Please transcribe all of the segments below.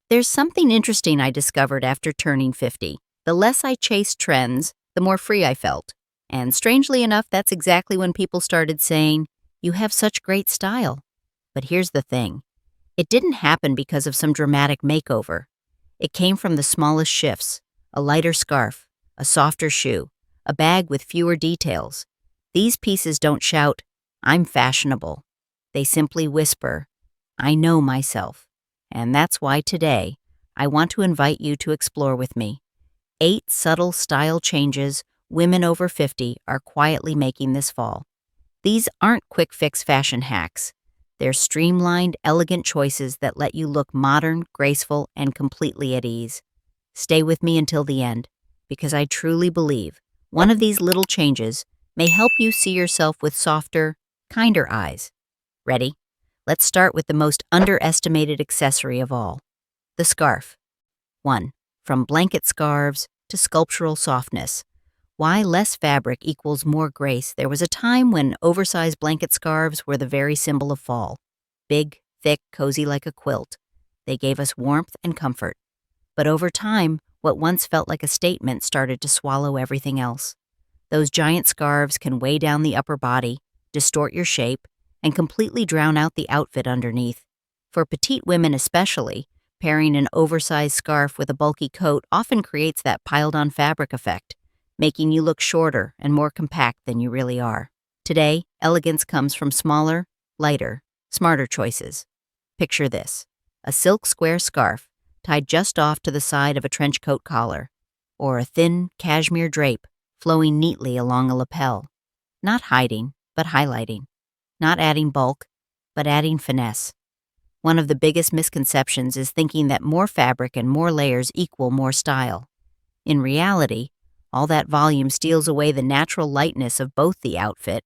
There's something interesting I discovered after turning 50. The less I chased trends, the more free I felt. And strangely enough, that's exactly when people started saying, "You have such great style." But here's the thing, it didn't happen because of some dramatic makeover. It came from the smallest shifts: a lighter scarf, a softer shoe, a bag with fewer details. These pieces don't shout, "I'm fashionable." They simply whisper, "I know myself." And that's why today, I want to invite you to explore with me 8 subtle style changes women over 50 are quietly making this fall. These aren't quick fix fashion hacks. They're streamlined, elegant choices that let you look modern, graceful, and completely at ease. Stay with me until the end, because I truly believe one of these little changes may help you see yourself with softer, kinder eyes. Ready? Let's start with the most underestimated accessory of all, the scarf. 1. From blanket scarves to sculptural softness. Why less fabric equals more grace? There was a time when oversized blanket scarves were the very symbol of fall. Big, thick, cozy like a quilt. They gave us warmth and comfort. But over time, what once felt like a statement started to swallow everything else. Those giant scarves can weigh down the upper body, distort your shape, and completely drown out the outfit underneath. For petite women especially, pairing an oversized scarf with a bulky coat often creates that piled-on fabric effect, making you look shorter and more compact than you really are. Today, elegance comes from smaller, lighter, smarter choices. Picture this: a silk square scarf tied just off to the side of a trench coat collar, or a thin cashmere drape flowing neatly along a lapel. Not hiding, but highlighting. Not adding bulk, but adding finesse. One of the biggest misconceptions is thinking that more fabric and more layers equal more style. In reality, all that volume steals away the natural lightness of both the outfit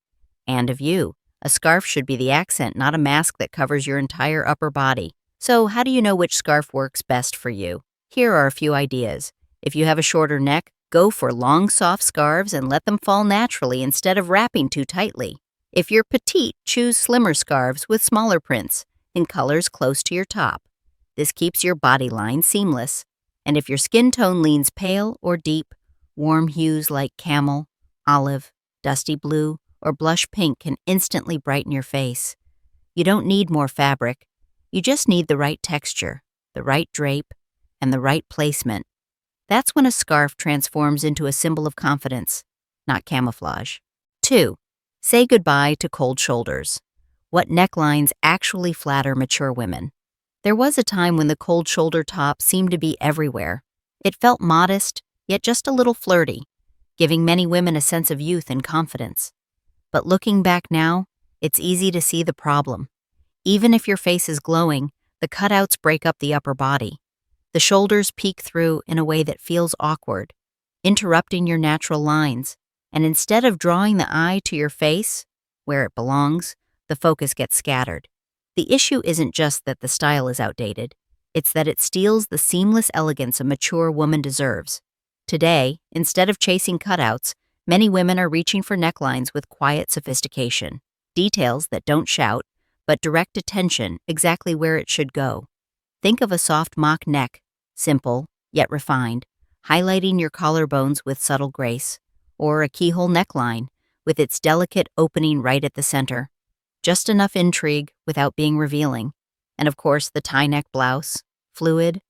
and of you. A scarf should be the accent, not a mask that covers your entire upper body. So, how do you know which scarf works best for you? Here are a few ideas. If you have a shorter neck, go for long, soft scarves and let them fall naturally instead of wrapping too tightly. If you're petite, choose slimmer scarves with smaller prints in colors close to your top. This keeps your body line seamless. And if your skin tone leans pale or deep, warm hues like camel, olive, dusty blue, or blush pink can instantly brighten your face. You don't need more fabric. You just need the right texture, the right drape, and the right placement. That's when a scarf transforms into a symbol of confidence, not camouflage. 2. Say goodbye to cold shoulders. What necklines actually flatter mature women? There was a time when the cold shoulder top seemed to be everywhere. It felt modest, yet just a little flirty, giving many women a sense of youth and confidence. But looking back now, it's easy to see the problem. Even if your face is glowing, the cutouts break up the upper body. The shoulders peek through in a way that feels awkward, interrupting your natural lines. And instead of drawing the eye to your face, where it belongs, the focus gets scattered. The issue isn't just that the style is outdated, it's that it steals the seamless elegance a mature woman deserves. Today, instead of chasing cutouts, many women are reaching for necklines with quiet sophistication, details that don't shout, but direct attention exactly where it should go. Think of a soft mock neck, simple, yet refined, highlighting your collarbones with subtle grace, or a keyhole neckline with its delicate opening right at the center. Just enough intrigue without being revealing. And of course, the tie neck blouse, fluid,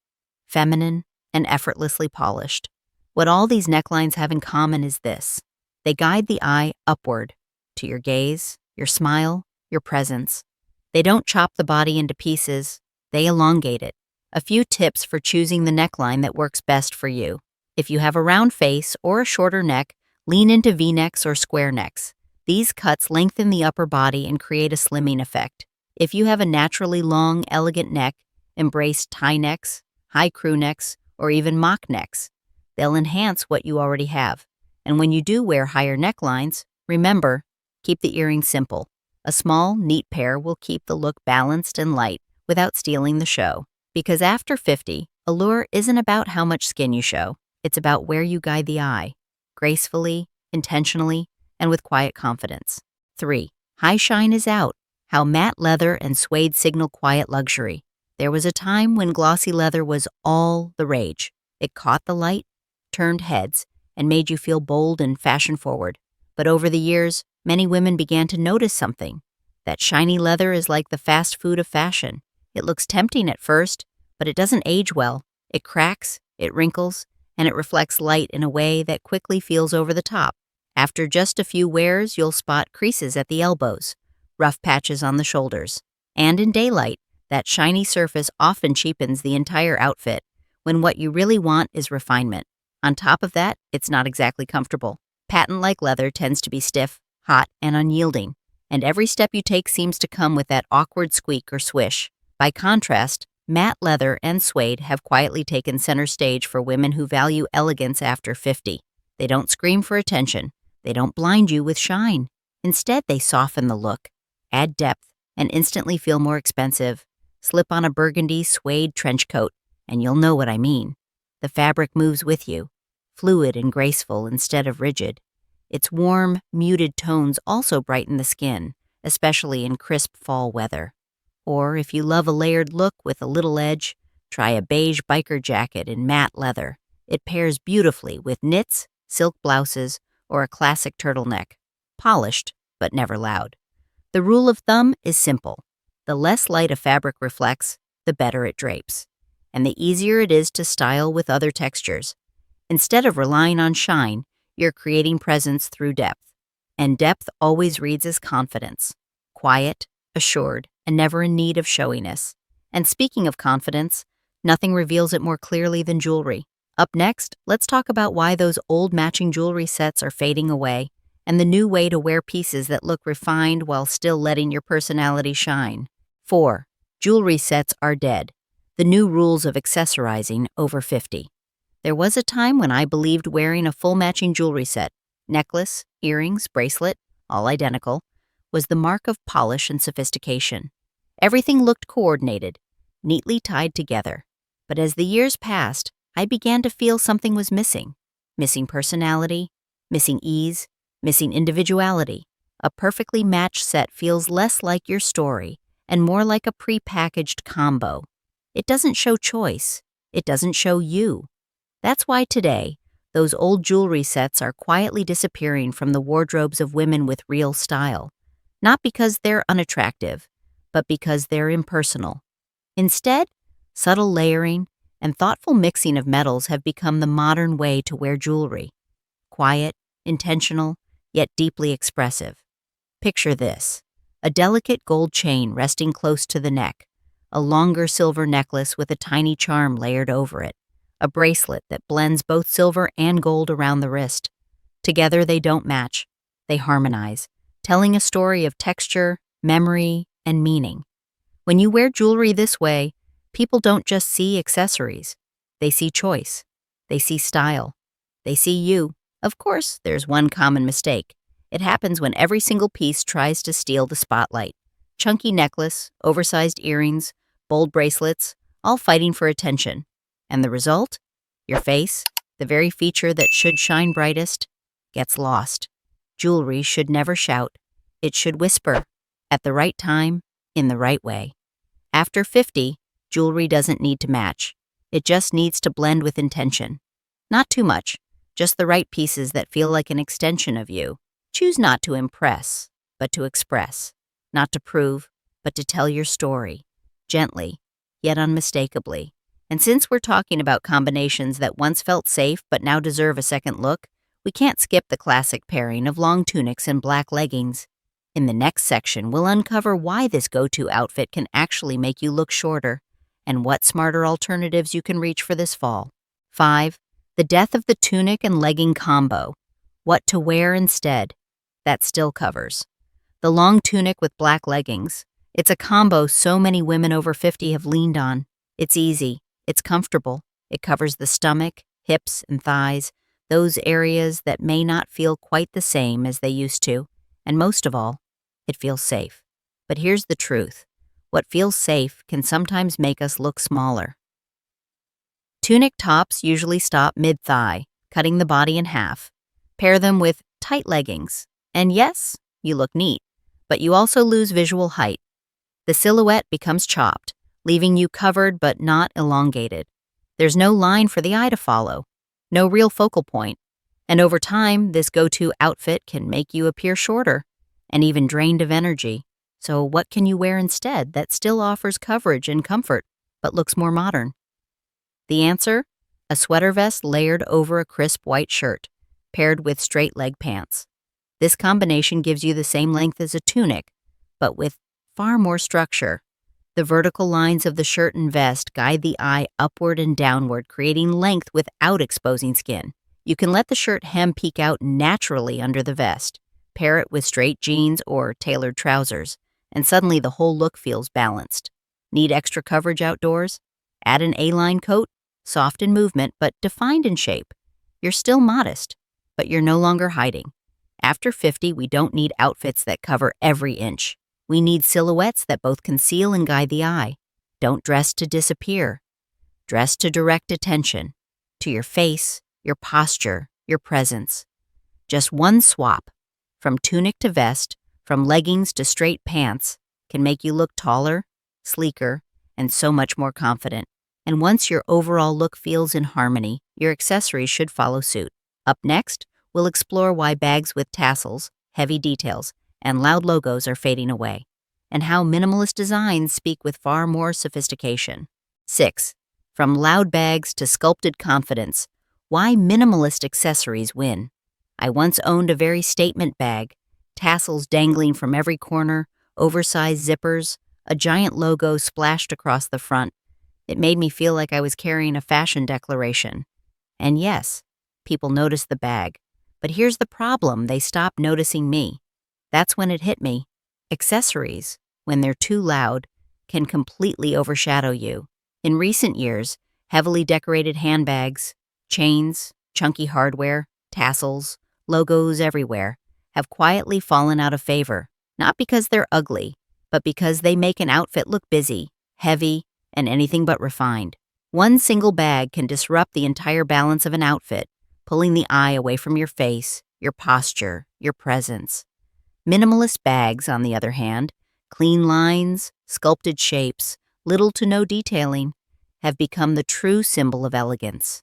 feminine, and effortlessly polished. What all these necklines have in common is this: they guide the eye upward, to your gaze, your smile, your presence. They don't chop the body into pieces, they elongate it. A few tips for choosing the neckline that works best for you. If you have a round face or a shorter neck, lean into V-necks or square necks. These cuts lengthen the upper body and create a slimming effect. If you have a naturally long, elegant neck, embrace tie necks, high crew necks, or even mock necks. They'll enhance what you already have. And when you do wear higher necklines, remember, keep the earrings simple. A small, neat pair will keep the look balanced and light without stealing the show. Because after 50, allure isn't about how much skin you show. It's about where you guide the eye, gracefully, intentionally, and with quiet confidence. 3. High shine is out. How matte leather and suede signal quiet luxury. There was a time when glossy leather was all the rage. It caught the light, turned heads, and made you feel bold and fashion-forward. But over the years, many women began to notice something. That shiny leather is like the fast food of fashion. It looks tempting at first, but it doesn't age well. It cracks, it wrinkles, and it reflects light in a way that quickly feels over the top. After just a few wears, you'll spot creases at the elbows, rough patches on the shoulders. And in daylight, that shiny surface often cheapens the entire outfit, when what you really want is refinement. On top of that, it's not exactly comfortable. Patent-like leather tends to be stiff, hot, and unyielding, and every step you take seems to come with that awkward squeak or swish. By contrast, matte leather and suede have quietly taken center stage for women who value elegance after 50. They don't scream for attention. They don't blind you with shine. Instead, they soften the look, add depth, and instantly feel more expensive. Slip on a burgundy suede trench coat, and you'll know what I mean. The fabric moves with you, fluid and graceful instead of rigid. Its warm, muted tones also brighten the skin, especially in crisp fall weather. Or if you love a layered look with a little edge, try a beige biker jacket in matte leather. It pairs beautifully with knits, silk blouses, or a classic turtleneck. Polished, but never loud. The rule of thumb is simple. The less light a fabric reflects, the better it drapes. And the easier it is to style with other textures. Instead of relying on shine, you're creating presence through depth. And depth always reads as confidence. Quiet, assured, and never in need of showiness. And speaking of confidence, nothing reveals it more clearly than jewelry. Up next, let's talk about why those old matching jewelry sets are fading away, and the new way to wear pieces that look refined while still letting your personality shine. 4. Jewelry sets are dead. The new rules of accessorizing over 50. There was a time when I believed wearing a full matching jewelry set, necklace, earrings, bracelet, all identical, was the mark of polish and sophistication. Everything looked coordinated, neatly tied together. But as the years passed, I began to feel something was missing. Missing personality, missing ease, missing individuality. A perfectly matched set feels less like your story and more like a pre-packaged combo. It doesn't show choice. It doesn't show you. That's why today, those old jewelry sets are quietly disappearing from the wardrobes of women with real style. Not because they're unattractive, but because they're impersonal. Instead, subtle layering and thoughtful mixing of metals have become the modern way to wear jewelry. Quiet, intentional, yet deeply expressive. Picture this: a delicate gold chain resting close to the neck, a longer silver necklace with a tiny charm layered over it, a bracelet that blends both silver and gold around the wrist. Together they don't match, they harmonize, telling a story of texture, memory, and meaning. When you wear jewelry this way, people don't just see accessories. They see choice. They see style. They see you. Of course, there's one common mistake. It happens when every single piece tries to steal the spotlight. Chunky necklace, oversized earrings, bold bracelets, all fighting for attention. And the result? Your face, the very feature that should shine brightest, gets lost. Jewelry should never shout. It should whisper, at the right time, in the right way. After 50, jewelry doesn't need to match. It just needs to blend with intention. Not too much, just the right pieces that feel like an extension of you. Choose not to impress, but to express. Not to prove, but to tell your story. Gently, yet unmistakably. And since we're talking about combinations that once felt safe but now deserve a second look, we can't skip the classic pairing of long tunics and black leggings. In the next section, we'll uncover why this go-to outfit can actually make you look shorter, and what smarter alternatives you can reach for this fall. 5. The death of the tunic and legging combo. What to wear instead. That still covers. The long tunic with black leggings. It's a combo so many women over 50 have leaned on. It's easy. It's comfortable. It covers the stomach, hips, and thighs, those areas that may not feel quite the same as they used to. And most of all, it feels safe. But here's the truth. What feels safe can sometimes make us look smaller. Tunic tops usually stop mid-thigh, cutting the body in half. Pair them with tight leggings. And yes, you look neat, but you also lose visual height. The silhouette becomes chopped, leaving you covered but not elongated. There's no line for the eye to follow, no real focal point, and over time, this go-to outfit can make you appear shorter and even drained of energy. So what can you wear instead that still offers coverage and comfort, but looks more modern? The answer? A sweater vest layered over a crisp white shirt, paired with straight leg pants. This combination gives you the same length as a tunic, but with far more structure. The vertical lines of the shirt and vest guide the eye upward and downward, creating length without exposing skin. You can let the shirt hem peek out naturally under the vest, pair it with straight jeans or tailored trousers, and suddenly the whole look feels balanced. Need extra coverage outdoors? Add an A-line coat, soft in movement but defined in shape. You're still modest, but you're no longer hiding. After 50, we don't need outfits that cover every inch. We need silhouettes that both conceal and guide the eye. Don't dress to disappear. Dress to direct attention to your face, your posture, your presence. Just one swap, from tunic to vest, from leggings to straight pants, can make you look taller, sleeker, and so much more confident. And once your overall look feels in harmony, your accessories should follow suit. Up next, we'll explore why bags with tassels, heavy details, and loud logos are fading away, and how minimalist designs speak with far more sophistication. 6. From loud bags to sculpted confidence, why minimalist accessories win. I once owned a very statement bag, tassels dangling from every corner, oversized zippers, a giant logo splashed across the front. It made me feel like I was carrying a fashion declaration. And yes, people noticed the bag. But here's the problem, they stopped noticing me. That's when it hit me. Accessories, when they're too loud, can completely overshadow you. In recent years, heavily decorated handbags, chains, chunky hardware, tassels, logos everywhere have quietly fallen out of favor, not because they're ugly, but because they make an outfit look busy, heavy, and anything but refined. One single bag can disrupt the entire balance of an outfit, pulling the eye away from your face, your posture, your presence. Minimalist bags, on the other hand, clean lines, sculpted shapes, little to no detailing, have become the true symbol of elegance.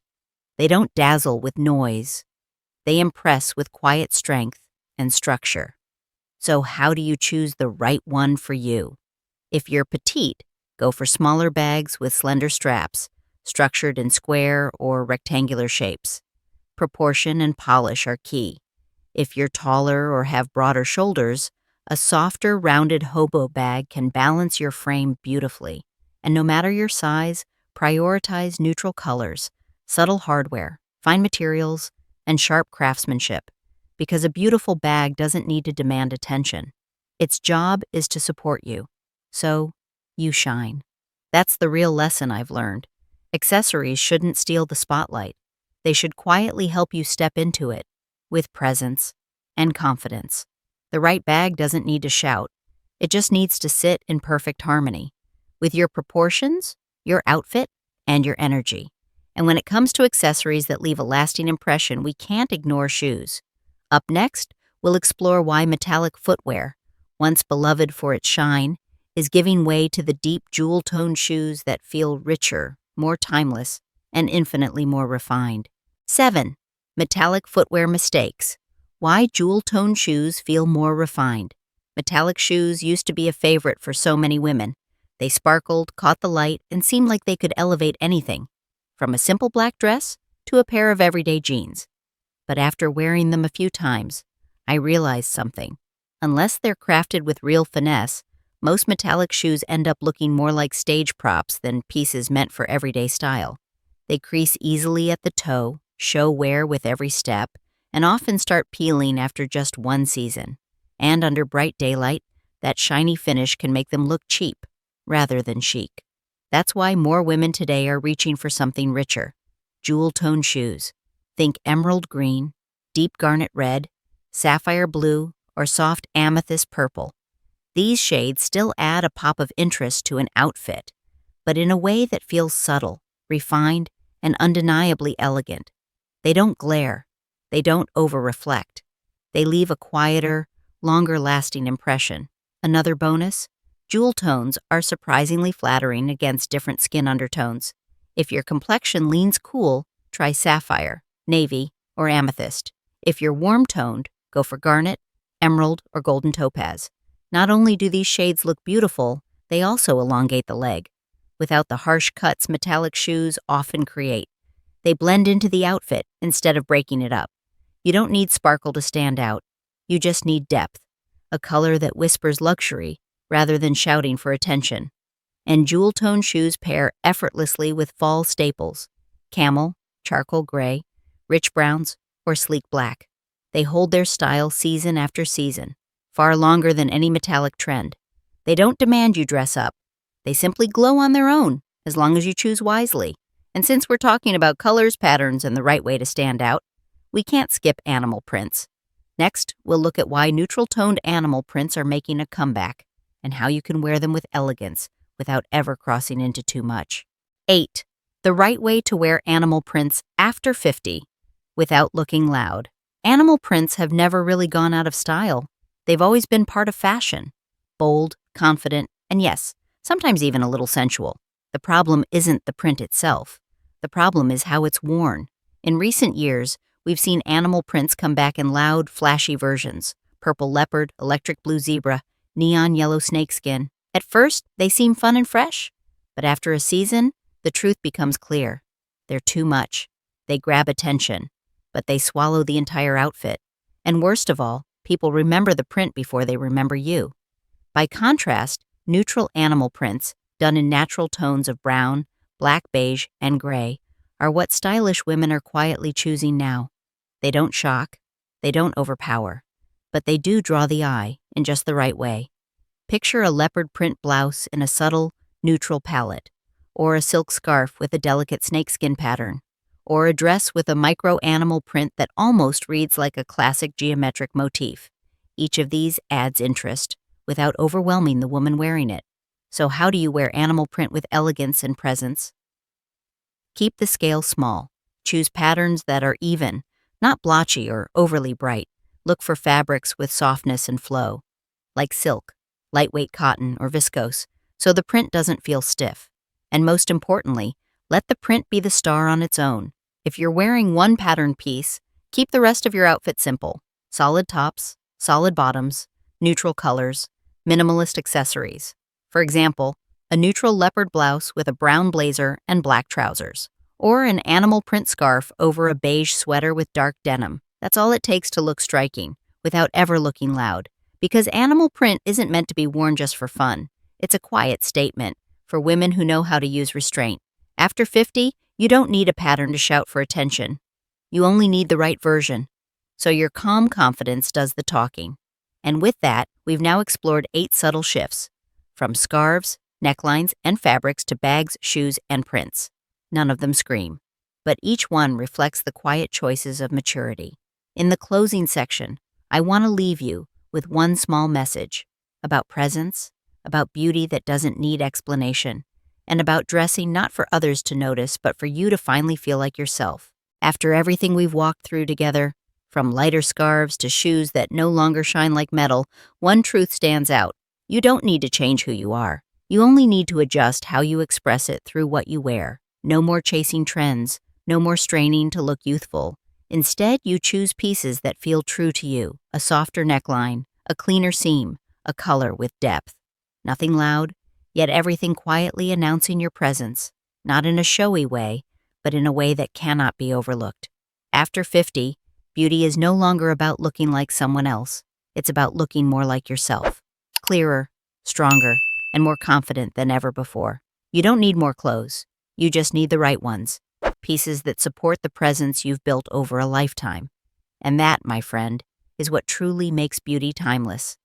They don't dazzle with noise. They impress with quiet strength and structure. So how do you choose the right one for you? If you're petite, go for smaller bags with slender straps, structured in square or rectangular shapes. Proportion and polish are key. If you're taller or have broader shoulders, a softer, rounded hobo bag can balance your frame beautifully. And no matter your size, prioritize neutral colors, subtle hardware, fine materials, and sharp craftsmanship, because a beautiful bag doesn't need to demand attention. Its job is to support you. So, you shine. That's the real lesson I've learned. Accessories shouldn't steal the spotlight. They should quietly help you step into it, with presence and confidence. The right bag doesn't need to shout. It just needs to sit in perfect harmony with your proportions, your outfit, and your energy. And when it comes to accessories that leave a lasting impression, we can't ignore shoes. Up next, we'll explore why metallic footwear, once beloved for its shine, is giving way to the deep jewel-toned shoes that feel richer, more timeless, and infinitely more refined. 7. Metallic footwear mistakes. Why jewel-toned shoes feel more refined. Metallic shoes used to be a favorite for so many women. They sparkled, caught the light, and seemed like they could elevate anything, from a simple black dress to a pair of everyday jeans. But after wearing them a few times, I realized something. Unless they're crafted with real finesse, most metallic shoes end up looking more like stage props than pieces meant for everyday style. They crease easily at the toe, show wear with every step, and often start peeling after just one season. And under bright daylight, that shiny finish can make them look cheap rather than chic. That's why more women today are reaching for something richer. Jewel-toned shoes. Think emerald green, deep garnet red, sapphire blue, or soft amethyst purple. These shades still add a pop of interest to an outfit, but in a way that feels subtle, refined, and undeniably elegant. They don't glare. They don't over-reflect. They leave a quieter, longer-lasting impression. Another bonus? Jewel tones are surprisingly flattering against different skin undertones. If your complexion leans cool, try sapphire, navy, or amethyst. If you're warm-toned, go for garnet, emerald, or golden topaz. Not only do these shades look beautiful, they also elongate the leg, without the harsh cuts metallic shoes often create. They blend into the outfit instead of breaking it up. You don't need sparkle to stand out. You just need depth, a color that whispers luxury rather than shouting for attention. And jewel-tone shoes pair effortlessly with fall staples: camel, charcoal gray, rich browns, or sleek black. They hold their style season after season, far longer than any metallic trend. They don't demand you dress up. They simply glow on their own, as long as you choose wisely. And since we're talking about colors, patterns, and the right way to stand out, we can't skip animal prints. Next, we'll look at why neutral-toned animal prints are making a comeback, and how you can wear them with elegance without ever crossing into too much. 8. The right way to wear animal prints after 50 without looking loud. Animal prints have never really gone out of style. They've always been part of fashion. Bold, confident, and yes, sometimes even a little sensual. The problem isn't the print itself. The problem is how it's worn. In recent years, we've seen animal prints come back in loud, flashy versions: purple leopard, electric blue zebra, neon yellow snakeskin. At first, they seem fun and fresh, but after a season, the truth becomes clear. They're too much. They grab attention, but they swallow the entire outfit. And worst of all, people remember the print before they remember you. By contrast, neutral animal prints, done in natural tones of brown, black, beige, and gray, are what stylish women are quietly choosing now. They don't shock, they don't overpower, but they do draw the eye in just the right way. Picture a leopard print blouse in a subtle, neutral palette, or a silk scarf with a delicate snakeskin pattern, or a dress with a micro-animal print that almost reads like a classic geometric motif. Each of these adds interest, without overwhelming the woman wearing it. So how do you wear animal print with elegance and presence? Keep the scale small. Choose patterns that are even, not blotchy or overly bright. Look for fabrics with softness and flow, like silk, lightweight cotton, or viscose, so the print doesn't feel stiff. And most importantly, let the print be the star on its own. If you're wearing one pattern piece, keep the rest of your outfit simple: solid tops, solid bottoms, neutral colors, minimalist accessories. For example, a neutral leopard blouse with a brown blazer and black trousers, or an animal print scarf over a beige sweater with dark denim. That's all it takes to look striking, without ever looking loud. Because animal print isn't meant to be worn just for fun. It's a quiet statement for women who know how to use restraint. After 50, you don't need a pattern to shout for attention. You only need the right version. So your calm confidence does the talking. And with that, we've now explored 8 subtle shifts, from scarves, necklines, and fabrics to bags, shoes, and prints. None of them scream, but each one reflects the quiet choices of maturity. In the closing section, I want to leave you with one small message about presence, about beauty that doesn't need explanation, and about dressing not for others to notice, but for you to finally feel like yourself. After everything we've walked through together, from lighter scarves to shoes that no longer shine like metal, one truth stands out. You don't need to change who you are. You only need to adjust how you express it through what you wear. No more chasing trends, no more straining to look youthful. Instead, you choose pieces that feel true to you: a softer neckline, a cleaner seam, a color with depth. Nothing loud, yet everything quietly announcing your presence, not in a showy way, but in a way that cannot be overlooked. After 50, beauty is no longer about looking like someone else. It's about looking more like yourself. Clearer, stronger, and more confident than ever before. You don't need more clothes. You just need the right ones. Pieces that support the presence you've built over a lifetime. And that, my friend, is what truly makes beauty timeless.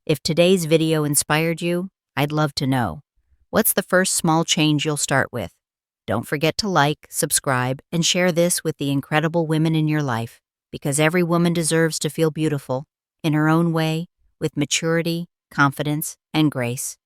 If today's video inspired you, I'd love to know. What's the first small change you'll start with? Don't forget to like, subscribe, and share this with the incredible women in your life, because every woman deserves to feel beautiful, in her own way, with maturity, confidence, and grace.